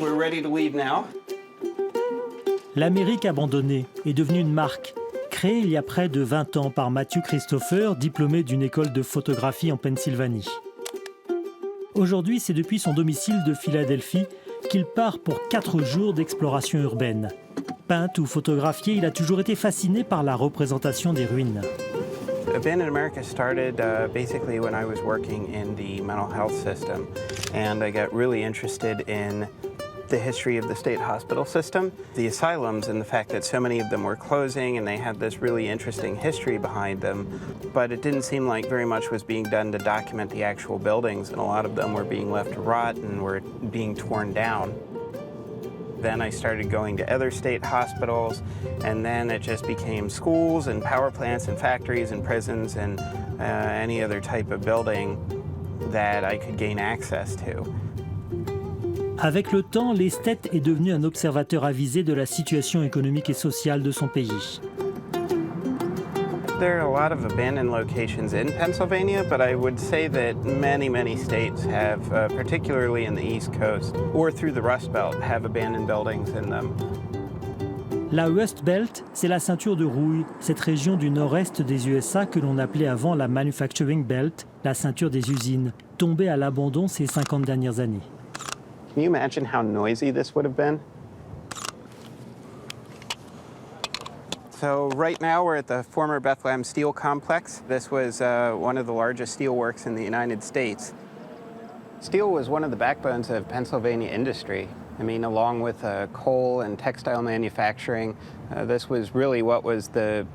We're ready to leave now. L'Amérique abandonnée est devenue une marque, créée il y a près de 20 ans par Matthew Christopher, diplômé d'une école de photographie en Pennsylvanie. Aujourd'hui, c'est depuis son domicile de Philadelphie qu'il part pour 4 jours d'exploration urbaine. Peint ou photographié, il a toujours été fasciné par la représentation des ruines. Abandoned America started basically when I was working in the mental health system, and I got really interested in the history of the state hospital system, the asylums, and the fact that so many of them were closing and they had this really interesting history behind them. But it didn't seem like very much was being done to document the actual buildings, and a lot of them were being left to rot and were being torn down. Then I started going to other state hospitals, and then it just became schools and power plants and factories and prisons and any other type of building that I could gain access to. Avec le temps, l'esthète est devenu un observateur avisé de la situation économique et sociale de son pays. There are a lot of abandoned locations in Pennsylvania, but I would say that many states have, particularly in the East Coast or through the Rust Belt, have abandoned buildings in them. La Rust Belt, c'est la ceinture de rouille, cette région du nord-est des USA que l'on appelait avant la Manufacturing Belt, la ceinture des usines, tombée à l'abandon ces 50 dernières années. Can you imagine how noisy this would have been? So right now we're at the former Bethlehem Steel Complex. This was one of the largest steel works in the United States. Steel was one of the backbones of Pennsylvania industry. I mean, along with coal and textile manufacturing, this was really what was the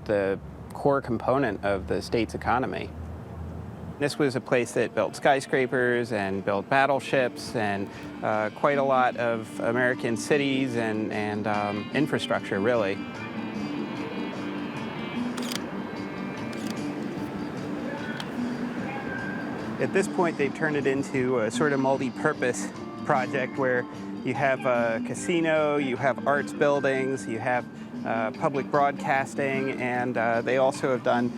core component of the state's economy. This was a place that built skyscrapers and built battleships and quite a lot of American cities and infrastructure, really. At this point, they've turned it into a sort of multi-purpose project where you have a casino, you have arts buildings, you have public broadcasting, and they also have done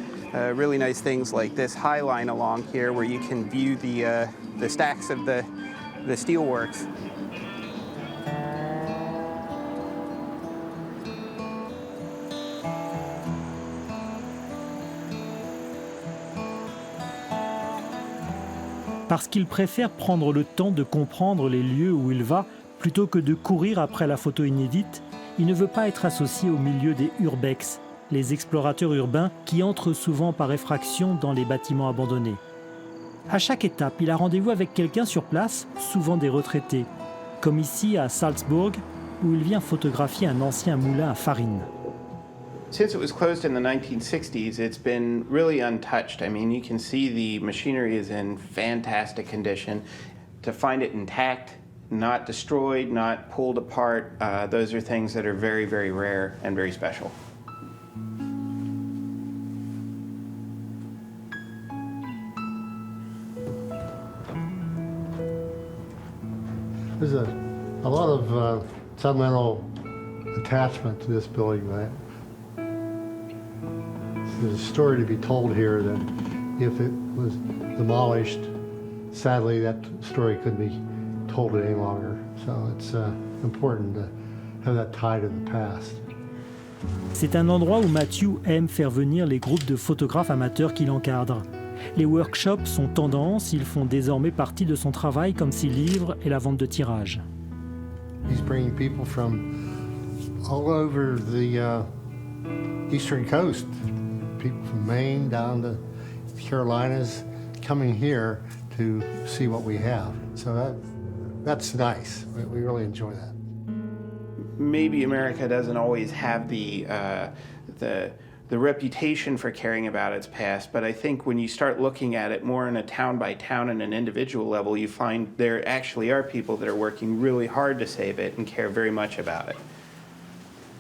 really nice things like this high line along here where you can view the stacks of the steelworks. Parce qu'il préfère prendre le temps de comprendre les lieux où il va, plutôt que de courir après la photo inédite, il ne veut pas être associé au milieu des urbex, les explorateurs urbains qui entrent souvent par effraction dans les bâtiments abandonnés. À chaque étape, il a rendez-vous avec quelqu'un sur place, souvent des retraités, comme ici à Salzburg, où il vient photographier un ancien moulin à farine. Since it was closed in the 1960s, it's been really untouched. I mean, you can see the machinery is in fantastic condition. To find it intact, not destroyed, not pulled apart, those are things that are very rare and very special. There's a lot of sentimental attachment to this building, right? There's a story to be told here that if it was demolished, sadly that story couldn't be told any longer. So it's important to have that tie to the past. C'est un endroit où Matthew aime faire venir les groupes de photographes amateurs qu'il encadre. Les workshops sont tendance, ils font désormais partie de son travail comme ses livres et la vente de tirages. He's bringing people from all over the eastern coast. People from Maine down to the Carolinas coming here to see what we have. So that's nice. We really enjoy that. Maybe America doesn't always have the reputation for caring about its past, but I think when you start looking at it more on a town by town and an individual level, you find there actually are people that are working really hard to save it and care very much about it.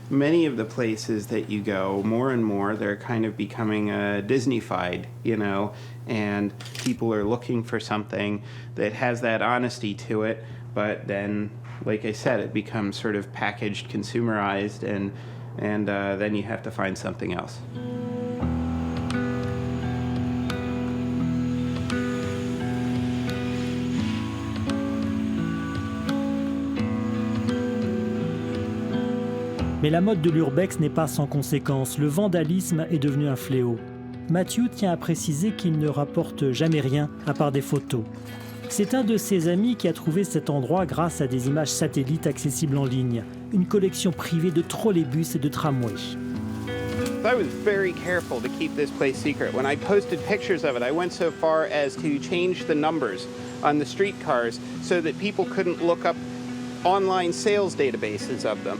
Many of the places that you go, more and more, they're kind of becoming Disney-fied, you know, and people are looking for something that has that honesty to it, but then, like I said, it becomes sort of packaged, consumerized, and then you have to find something else. Mais la mode de l'urbex n'est pas sans conséquences. Le vandalisme est devenu un fléau. Matthew tient à préciser qu'il ne rapporte jamais rien à part des photos. C'est un de ses amis qui a trouvé cet endroit grâce à des images satellites accessibles en ligne. Une collection privée de trolleybus et de tramways. I was very careful to keep this place secret. When I posted pictures of it, I went so far as to change the numbers on the streetcars so that people couldn't look up online sales databases of them.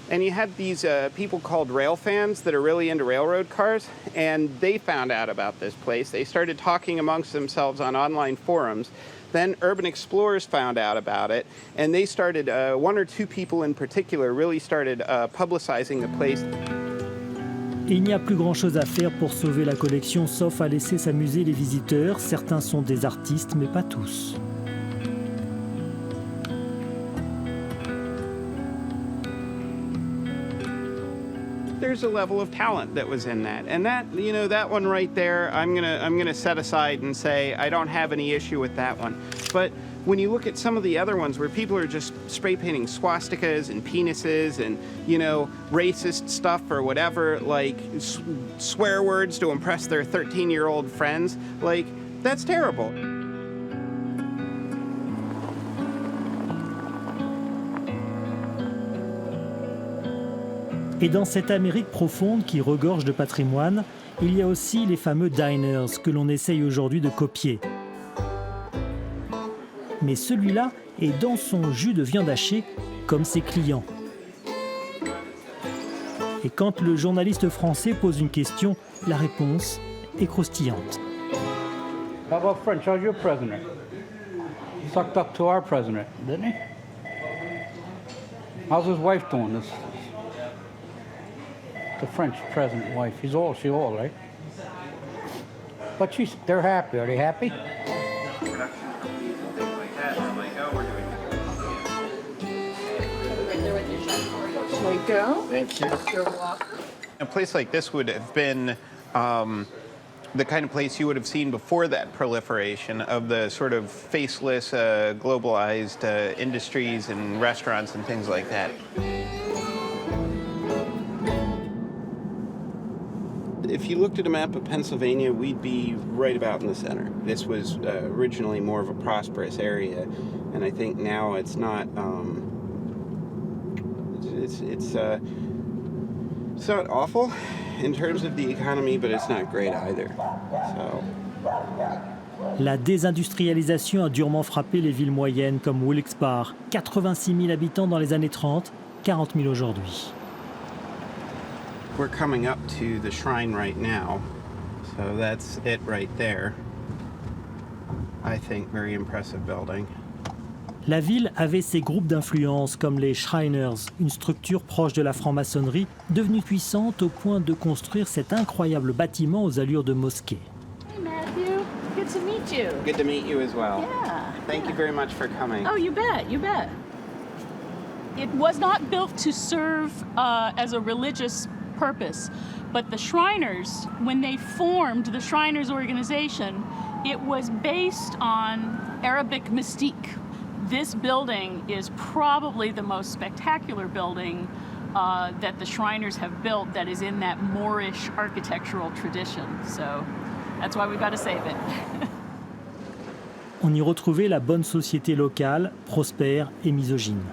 And you had these people called rail fans that are really into railroad cars, and they found out about this place. They started talking amongst themselves on online forums. Then urban explorers found out about it, and they started, one or two people in particular really started publicizing the place. Et il n'y a plus grand-chose à faire pour sauver la collection, sauf à laisser s'amuser les visiteurs. Certains sont des artistes, mais pas tous. There's a level of talent that was in that, and that, you know, that one right there, I'm gonna set aside and say I don't have any issue with that one. But when you look at some of the other ones where people are just spray painting swastikas and penises and, you know, racist stuff or whatever, like swear words to impress their 13-year-old friends, like, that's terrible. Et dans cette Amérique profonde qui regorge de patrimoine, il y a aussi les fameux diners que l'on essaye aujourd'hui de copier. Mais celui-là est dans son jus de viande hachée comme ses clients. Et quand le journaliste français pose une question, la réponse est croustillante. How about French? How's your president? Sucked up to our president, didn't he? How's his wife doing? This the French president wife. She's old, right? But they're happy. Are they happy? There you go. Thank you. You're welcome. A place like this would have been the kind of place you would have seen before that proliferation of the sort of faceless, globalized industries and restaurants and things like that. If you looked at a map of Pennsylvania, we'd be right about in the center. This was originally more of a prosperous area, and I think now it's not. It's not awful in terms of the economy, but it's not great either. So. La désindustrialisation a durement frappé les villes moyennes comme Wilkes-Barre, 86 000 habitants dans les années 30, 40 000 aujourd'hui. We're coming up to the shrine right now, so that's it right there. I think very impressive building. La ville avait ses groupes d'influence comme les Shriners, une structure proche de la franc-maçonnerie, devenue puissante au point de construire cet incroyable bâtiment aux allures de mosquée. Hey, Matthew. Good to meet you. Good to meet you as well. Yeah. Thank you very much for coming. Oh, you bet. You bet. It was not built to serve as a religious purpose, but the Shriners, when they formed the Shriners organization, it was based on Arabic mystique. This building is probably the most spectacular building that the Shriners have built that is in that Moorish architectural tradition. So that's why we've got to save it. On y retrouvait la bonne société locale, prospère et misogyne.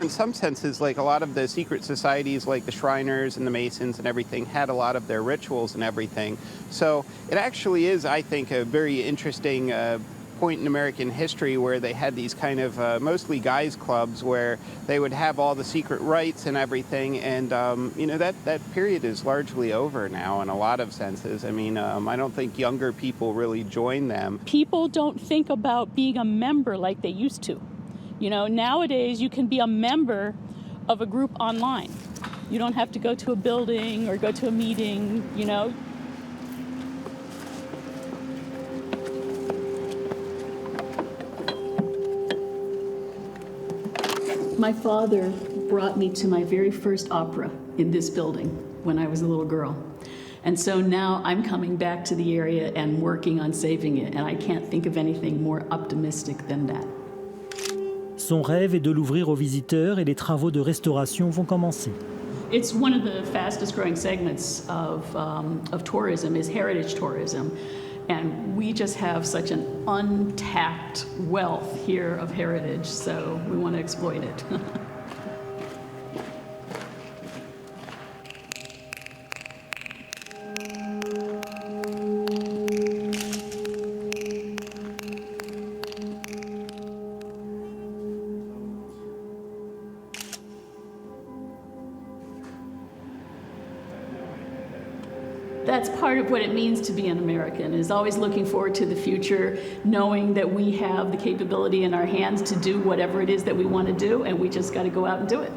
In some senses, like a lot of the secret societies, like the Shriners and the Masons and everything, had a lot of their rituals and everything. So it actually is, I think, a very interesting point in American history where they had these kind of mostly guys clubs where they would have all the secret rites and everything. And, you know, that period is largely over now in a lot of senses. I mean, I don't think younger people really join them. People don't think about being a member like they used to. You know, nowadays you can be a member of a group online. You don't have to go to a building or go to a meeting, you know. My father brought me to my very first opera in this building when I was a little girl. And so now I'm coming back to the area and working on saving it, and I can't think of anything more optimistic than that. Son rêve est de l'ouvrir aux visiteurs et les travaux de restauration vont commencer. It's one of the fastest growing segments of tourism is heritage tourism. And we just have such an untapped wealth here of heritage, so we want to exploit it. That's part of what it means to be an American, is always looking forward to the future, knowing that we have the capability in our hands to do whatever it is that we want to do, and we just got to go out and do it.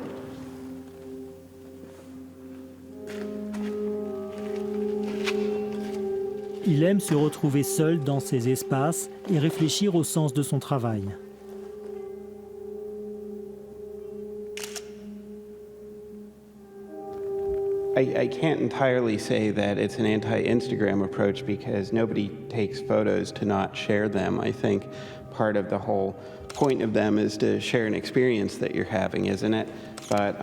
Il aime se retrouver seul dans ces espaces et réfléchir au sens de son travail. I can't entirely say that it's an anti-Instagram approach because nobody takes photos to not share them. I think part of the whole point of them is to share an experience that you're having, isn't it? But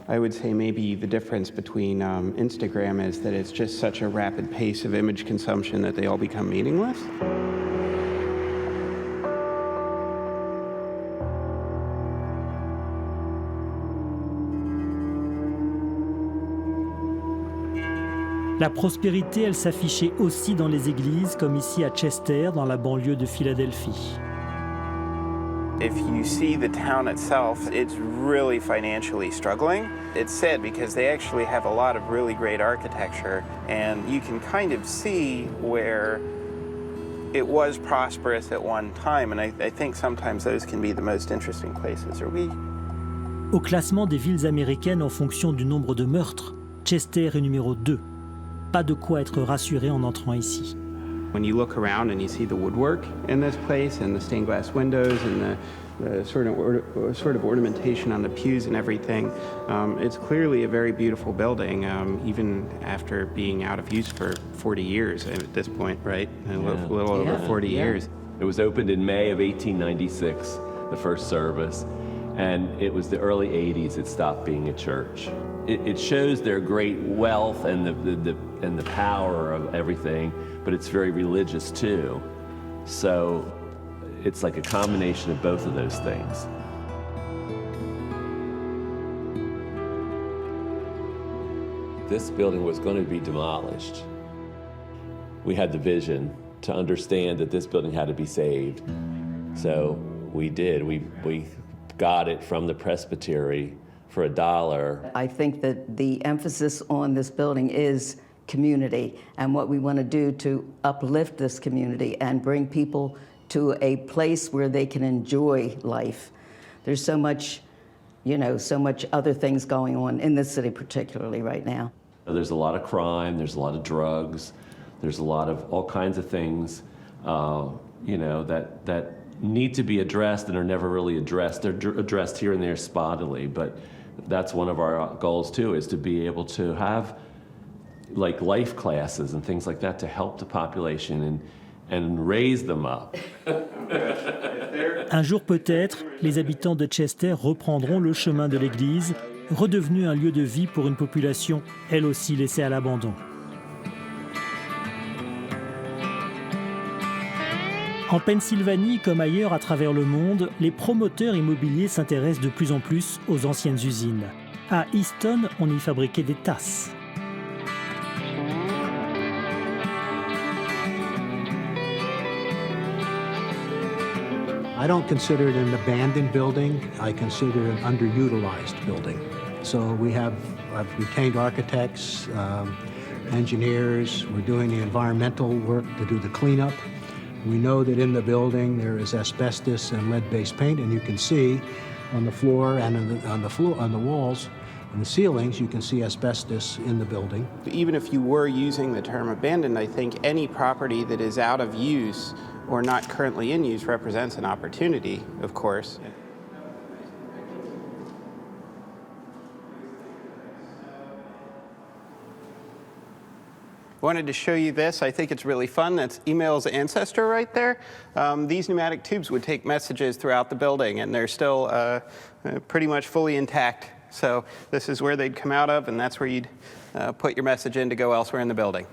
I would say maybe the difference between Instagram is that it's just such a rapid pace of image consumption that they all become meaningless. La prospérité, elle s'affichait aussi dans les églises, comme ici à Chester, dans la banlieue de Philadelphie. If you see the town itself, it's really financially struggling. It's sad because they actually have a lot of really great architecture, and you can kind of see where it was prosperous at one time, and I think sometimes those can be the most interesting places. Au classement des villes américaines en fonction du nombre de meurtres, Chester est numéro 2. Pas de quoi être rassuré en entrant ici. When you look around and you see the woodwork in this place and the stained glass windows and the sort of ornamentation on the pews and everything, it's clearly a very beautiful building, even after being out of use for 40 years at this point, right? A little over 40 years. It was opened in May of 1896, the first service, and it was the early 80s it stopped being a church. It shows their great wealth and the power of everything, but it's very religious too. So it's like a combination of both of those things. This building was going to be demolished. We had the vision to understand that this building had to be saved. So we did. We got it from the presbytery for $1. I think that the emphasis on this building is community and what we want to do to uplift this community and bring people to a place where they can enjoy life. There's so much, so much other things going on in this city particularly right now. There's a lot of crime, there's a lot of drugs, there's a lot of all kinds of things, that need to be addressed and are never really addressed. They're addressed here and there spottily, but that's one of our goals too, is to be able to have like life classes and things like that to help the population and raise them up. Un jour peut-être, les habitants de Chester reprendront le chemin de l'église, redevenu un lieu de vie pour une population, elle aussi laissée à l'abandon. En Pennsylvanie, comme ailleurs à travers le monde, les promoteurs immobiliers s'intéressent de plus en plus aux anciennes usines. À Easton, on y fabriquait des tasses. I don't consider it an abandoned building. I consider it an underutilized building. So I've retained architects, engineers. We're doing the environmental work to do the cleanup. We know that in the building there is asbestos and lead-based paint, and you can see on the floor and on the walls and the ceilings, you can see asbestos in the building. Even if you were using the term abandoned, I think any property that is out of use or not currently in use represents an opportunity, of course. Wanted to show you this. I think it's really fun. That's email's ancestor right there. These pneumatic tubes would take messages throughout the building, and they're still pretty much fully intact. So this is where they'd come out of, and that's where you'd put your message in to go elsewhere in the building.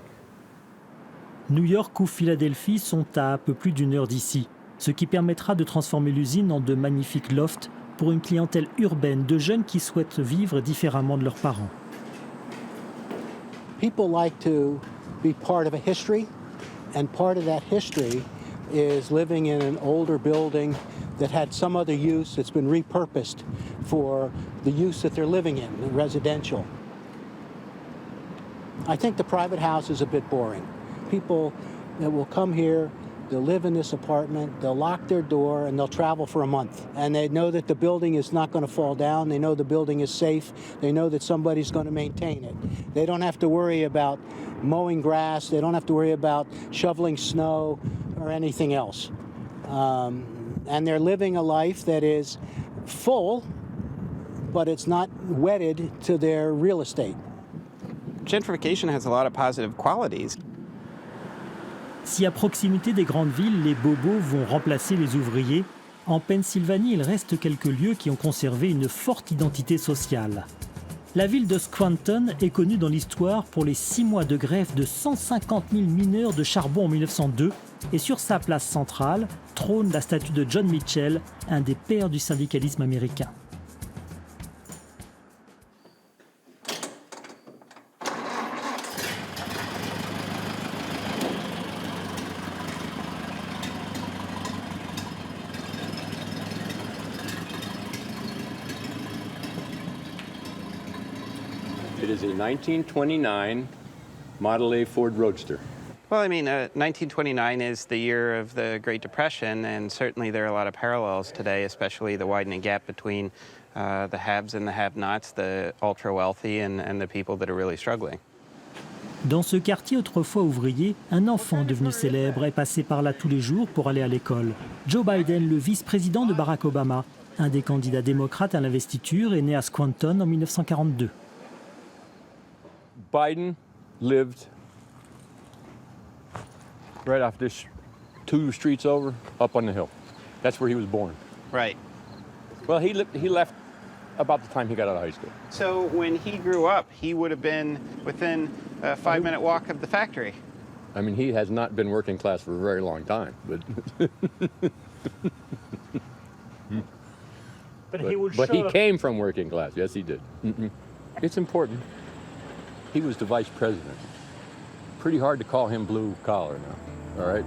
New York ou Philadelphie sont à un peu plus d'une heure d'ici, ce qui permettra de transformer l'usine en de magnifiques lofts pour une clientèle urbaine de jeunes qui souhaitent vivre différemment de leurs parents. People like to be part of a history, and part of that history is living in an older building that had some other use that's been repurposed for the use that they're living in, residential. I think the private house is a bit boring. People that will come here, they'll live in this apartment, they'll lock their door, and they'll travel for a month. And they know that the building is not going to fall down. They know the building is safe. They know that somebody's going to maintain it. They don't have to worry about mowing grass. They don't have to worry about shoveling snow or anything else. And they're living a life that is full, but it's not wedded to their real estate. Gentrification has a lot of positive qualities. Si à proximité des grandes villes, les bobos vont remplacer les ouvriers, en Pennsylvanie, il reste quelques lieux qui ont conservé une forte identité sociale. La ville de Scranton est connue dans l'histoire pour les 6 mois de grève de 150 000 mineurs de charbon en 1902, et sur sa place centrale trône la statue de John Mitchell, un des pères du syndicalisme américain. It is a 1929 Model A Ford Roadster. Well, I mean, 1929 is the year of the Great Depression, and certainly there are a lot of parallels today, especially the widening gap between the haves and the have-nots, the ultra-wealthy and the people that are really struggling. Dans ce quartier autrefois ouvrier, un enfant devenu célèbre est passé par là tous les jours pour aller à l'école. Joe Biden, le vice-président de Barack Obama, un des candidats démocrates à l'investiture, est né à Scranton en 1942. Biden lived right off this 2 streets over, up on the hill. That's where he was born. Right. Well, he left about the time he got out of high school. So when he grew up, he would have been within a 5-minute walk of the factory. I mean, he has not been working class for a very long time, but but he came from working class. Yes, he did. It's important. He was the vice president. Pretty hard to call him blue collar now, all right?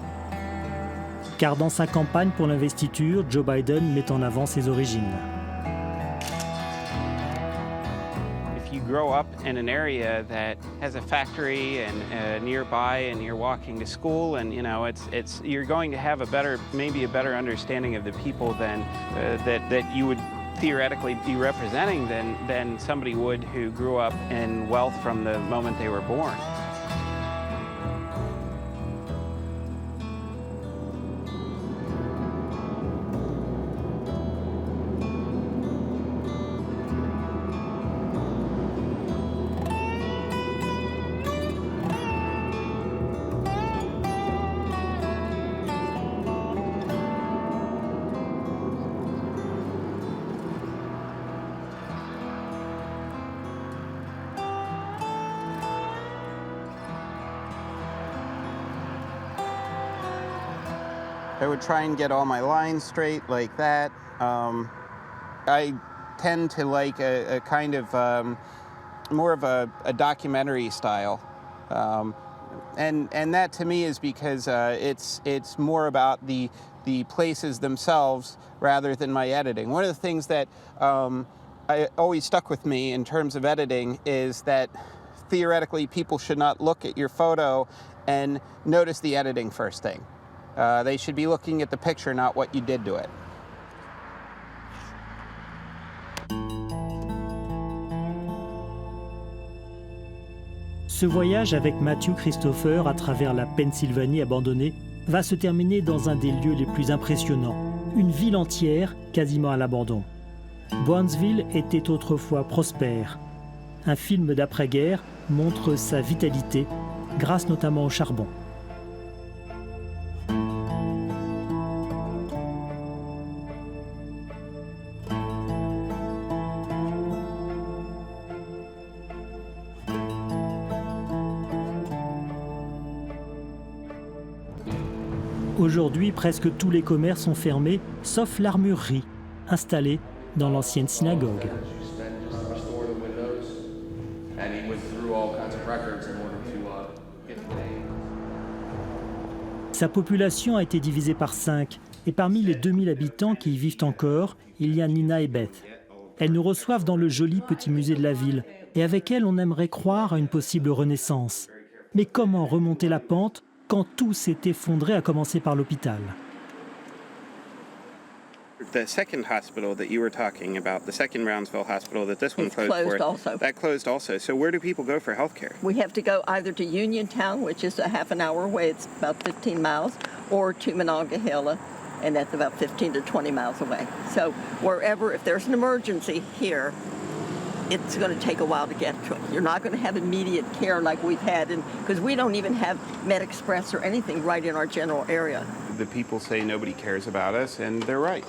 Car dans sa campagne pour l'investiture, Joe Biden met en avant ses origines. If you grow up in an area that has a factory and nearby, and you're walking to school, and you know you're going to have maybe a better understanding of the people than that you would theoretically be representing than somebody would who grew up in wealth from the moment they were born. I would try and get all my lines straight like that. I tend to like a kind of more of a documentary style. And that to me is because it's more about the places themselves rather than my editing. One of the things that I always stuck with me in terms of editing is that theoretically people should not look at your photo and notice the editing first thing. They should be looking at the picture, not what you did to it. Ce voyage avec Matthew Christopher à travers la Pennsylvanie abandonnée va se terminer dans un des lieux les plus impressionnants, une ville entière quasiment à l'abandon. Brownsville était autrefois prospère. Un film d'après-guerre montre sa vitalité grâce notamment au charbon. Aujourd'hui, presque tous les commerces sont fermés, sauf l'armurerie, installée dans l'ancienne synagogue. Sa population a été divisée par 5, et parmi les 2000 habitants qui y vivent encore, il y a Nina et Beth. Elles nous reçoivent dans le joli petit musée de la ville, et avec elles, on aimerait croire à une possible renaissance. Mais comment remonter la pente quand tout s'est effondré, à commencer par l'hôpital? The second hospital that you were talking about, the second Brownsville hospital that this one It's closed closed for, also. that closed also. So where do people go for health care? We have to go either to Uniontown, which is a half an hour away, it's about 15 miles, or to Monongahela, and that's about 15 to 20 miles away. So wherever, if there's an emergency here, it's going to take a while to get to it. You're not going to have immediate care like we've had, because we don't even have Med Express or anything right in our general area. The people say nobody cares about us, and they're right,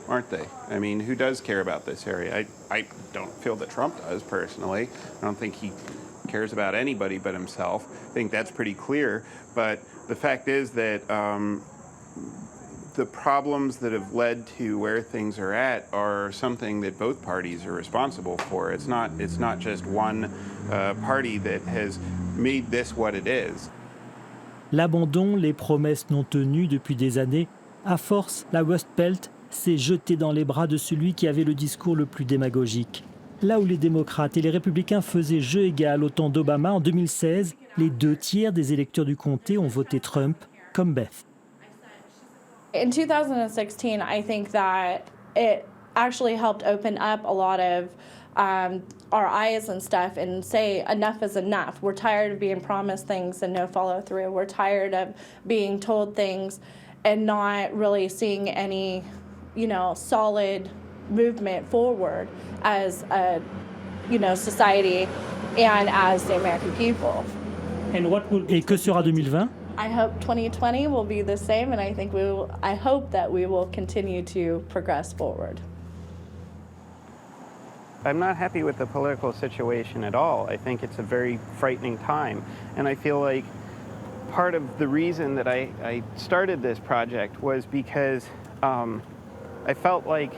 aren't they? I mean, who does care about this area? I don't feel that Trump does, personally. I don't think he cares about anybody but himself. I think that's pretty clear. But the fact is that the problems that have led to where things are at are something that both parties are responsible for. It's not just one party that has made this what it is. L'abandon, les promesses non tenues depuis des années, à force, la West Belt s'est jetée dans les bras de celui qui avait le discours le plus démagogique. Là où les démocrates et les républicains faisaient jeu égal au temps d'Obama, en 2016, les 2/3 des électeurs du comté ont voté Trump, comme Beth. In 2016, I think that it actually helped open up a lot of our eyes and stuff and say enough is enough. We're tired of being promised things and no follow through. We're tired of being told things and not really seeing any, solid movement forward as a, society and as the American people. Et que sera 2020? I hope 2020 will be the same, and I hope that we will continue to progress forward. I'm not happy with the political situation at all. I think it's a very frightening time. And I feel like part of the reason that I started this project was because I felt like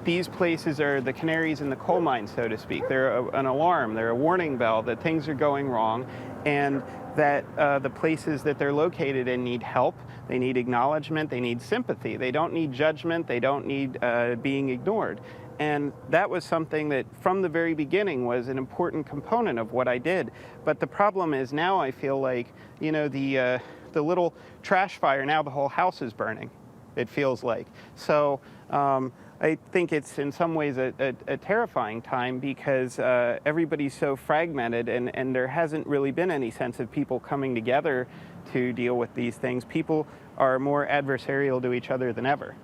these places are the canaries in the coal mine, so to speak. They're an alarm, they're a warning bell that things are going wrong, and that the places that they're located in need help, they need acknowledgement, they need sympathy. They don't need judgment, they don't need being ignored. And that was something that from the very beginning was an important component of what I did. But the problem is now I feel like, the little trash fire, now the whole house is burning, it feels like. So I think it's in some ways a terrifying time because everybody's so fragmented and there hasn't really been any sense of people coming together to deal with these things. People are more adversarial to each other than ever.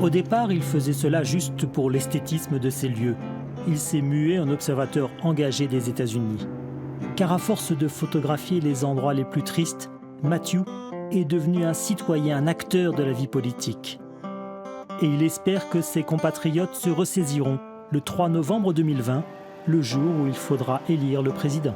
Au départ, il faisait cela juste pour l'esthétisme de ces lieux. Il s'est mué en observateur engagé des États-Unis. Car à force de photographier les endroits les plus tristes, Matthew est devenu un citoyen, un acteur de la vie politique. Et il espère que ses compatriotes se ressaisiront le 3 novembre 2020, le jour où il faudra élire le président.